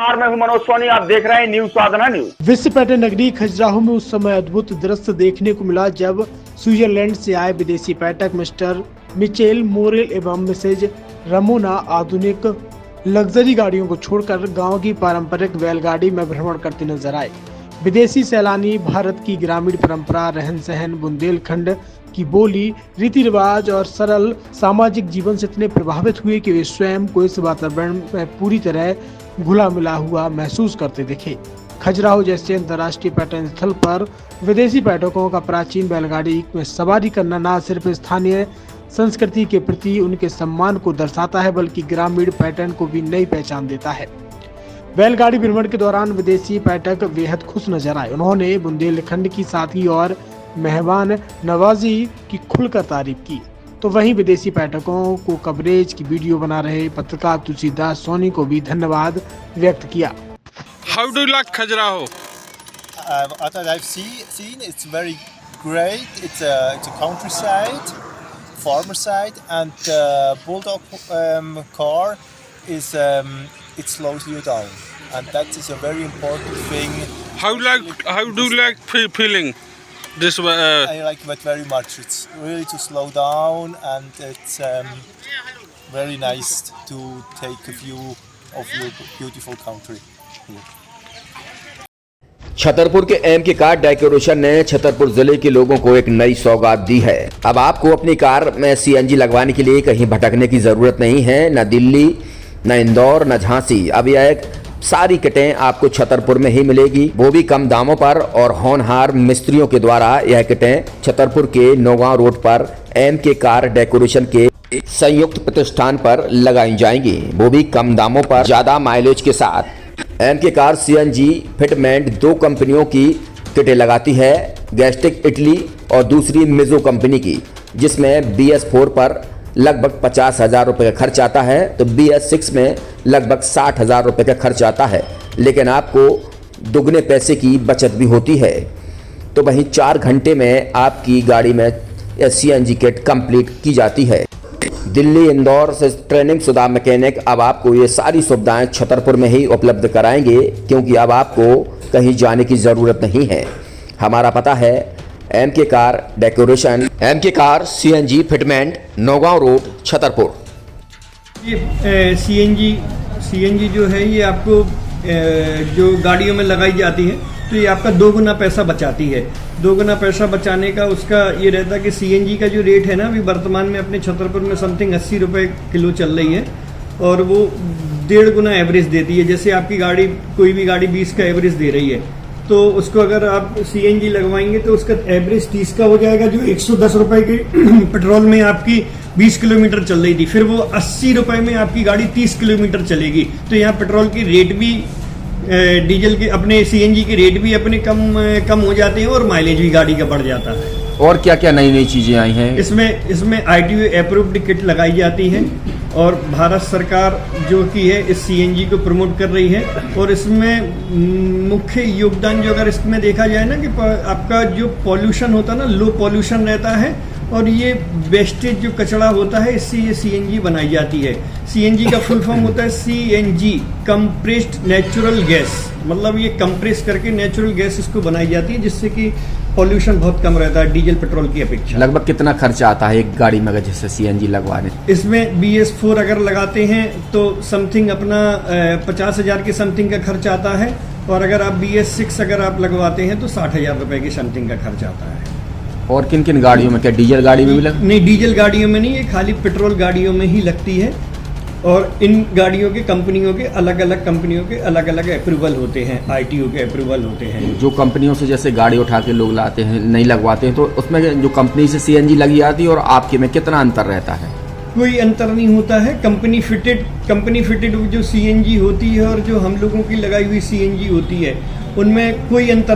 मैं हूं मनोज सोनी, आप देख रहे हैं न्यूज साधना न्यूज। विश्व पर्यटन नगरी खजुराहो में उस समय अद्भुत दृश्य देखने को मिला जब स्विट्जरलैंड से आए विदेशी पर्यटक मिस्टर मिचेल मोरेल एवं मिसेज रमोना आधुनिक लग्जरी गाड़ियों को छोड़कर गांव की पारंपरिक बैलगाड़ी में भ्रमण करते नजर आए। विदेशी सैलानी भारत की ग्रामीण परंपरा, रहन सहन, बुंदेलखंड की बोली, रीति रिवाज और सरल सामाजिक जीवन से इतने प्रभावित हुए कि वे स्वयं को इस वातावरण में पूरी तरह घुला मिला हुआ महसूस करते दिखे। खजुराहो जैसे अंतर्राष्ट्रीय पर्यटन स्थल पर विदेशी पर्यटकों का प्राचीन बैलगाड़ी में सवारी करना न सिर्फ स्थानीय संस्कृति के प्रति उनके सम्मान को दर्शाता है, बल्कि ग्रामीण पर्यटन को भी नई पहचान देता है। बैलगाड़ी भ्रमण के दौरान विदेशी पर्यटक बेहद खुश नजर आए। उन्होंने बुंदेलखंड की सादगी और मेहमान नवाजी की खुलकर तारीफ की। तो वहीं विदेशी पर्यटकों को कवरेज की वीडियो बना रहे पत्रकार तुलसीदास सोनी को भी धन्यवाद व्यक्त किया। How do you like Khajuraho? What I've seen, it's very great. It's a countryside, farmer side, and bulldog car is it slows you down, and that is a very important thing. How do you like feeling this? I like it very much. It's really to slow down, and it's very nice to take a view of your beautiful country here. Chhatarpur के MK car decoration ने छतरपुर जिले के लोगों को एक नई सौगात दी है। अब आपको अपनी कार में सीएनजी लगवाने के लिए कहीं भटकने की जरूरत नहीं है, न दिल्ली, न इंदौर, न झांसी। अब यह एक सारी किटें आपको छतरपुर में ही मिलेगी, वो भी कम दामों पर। और होनहार मिस्त्रियों के द्वारा यह किटें छतरपुर के नौगांव रोड पर एमके कार डेकोरेशन के संयुक्त प्रतिष्ठान पर लगाई जाएंगी, वो भी कम दामों पर, ज्यादा माइलेज के साथ। एमके कार सीएनजी फिटमेंट दो कंपनियों की किटें लगाती है, गैस्टिक इटली और दूसरी मिजो कंपनी की, जिसमें BS4 पर लगभग 50,000 रुपये का खर्च आता है, तो BS6 में लगभग 60,000 रुपये का खर्च आता है। लेकिन आपको दुगने पैसे की बचत भी होती है। तो वहीं 4 घंटे में आपकी गाड़ी में सीएनजी किट कंप्लीट की जाती है। दिल्ली, इंदौर से ट्रेनिंग शुदा मैकेनिक अब आपको ये सारी सुविधाएं छतरपुर में ही उपलब्ध कराएंगे, क्योंकि अब आपको कहीं जाने की ज़रूरत नहीं है। हमारा पता है MK car decoration, MK car CNG fitment, Naugaon road, Chhatarpur. ये सीएनजी जो है ये आपको जो गाड़ियों में लगाई जाती है तो ये आपका 2 गुना पैसा बचाती है। 2 गुना पैसा बचाने का उसका ये रहता है कि सीएनजी का जो रेट है ना, अभी वर्तमान में अपने छतरपुर में समथिंग 80 रुपये किलो चल रही है, और वो 1.5 गुना एवरेज देती है। जैसे आपकी गाड़ी, कोई भी गाड़ी 20 का एवरेज दे रही है, तो उसको अगर आप सीएनजी लगवाएंगे तो उसका एवरेज 30 का हो जाएगा, जो 110 रुपये के पेट्रोल में आपकी 20 किलोमीटर चल रही थी, फिर वो 80 रुपये में आपकी गाड़ी 30 किलोमीटर चलेगी। तो यहाँ पेट्रोल की रेट भी, डीजल के, अपने सीएनजी के रेट भी अपने कम हो जाते हैं और माइलेज भी गाड़ी का बढ़ जाता है। और क्या क्या नई चीजें आई हैं इसमें ITO अप्रूव्ड किट लगाई जाती है, और भारत सरकार जो की है इस सीएनजी को प्रमोट कर रही है। और इसमें मुख्य योगदान जो अगर इसमें देखा जाए ना, कि आपका जो पॉल्यूशन होता है ना, लो पॉल्यूशन रहता है, और ये वेस्टेज जो कचरा होता है, इससे ये सीएनजी बनाई जाती है। सीएनजी का फुल फॉर्म होता है CNG, कंप्रेस्ड नेचुरल गैस, मतलब ये कंप्रेस करके नेचुरल गैस इसको बनाई जाती है, जिससे कि पॉल्यूशन बहुत कम रहता है डीजल पेट्रोल की अपेक्षा। लगभग कितना खर्चा आता है एक गाड़ी में अगर जैसे सीएनजी लगवाने? इसमें BS4 अगर लगाते हैं तो समथिंग अपना 50,000 के समथिंग का खर्च आता है, और अगर आप BS6 अगर आप लगवाते हैं तो 60,000 रुपये की समथिंग का खर्च आता है। और किन किन गाड़ियों में, क्या डीजल गाड़ी में भी नहीं, डीजल गाड़ियों में नहीं, ये खाली पेट्रोल गाड़ियों में ही लगती है। और इन गाड़ियों के कंपनियों के अलग अलग अप्रूवल होते हैं, ITO के अप्रूवल होते हैं। जो कंपनियों से जैसे गाड़ी उठा के लोग लाते हैं, नहीं लगवाते हैं, तो उसमें जो कंपनी से सीएनजी लगी आती है और आपके में कितना अंतर रहता है? कोई अंतर नहीं होता है। कंपनी फिटेड जो सीएनजी होती है और जो हम लोगों की लगाई हुई सीएनजी होती है, उनमें कोई अंतर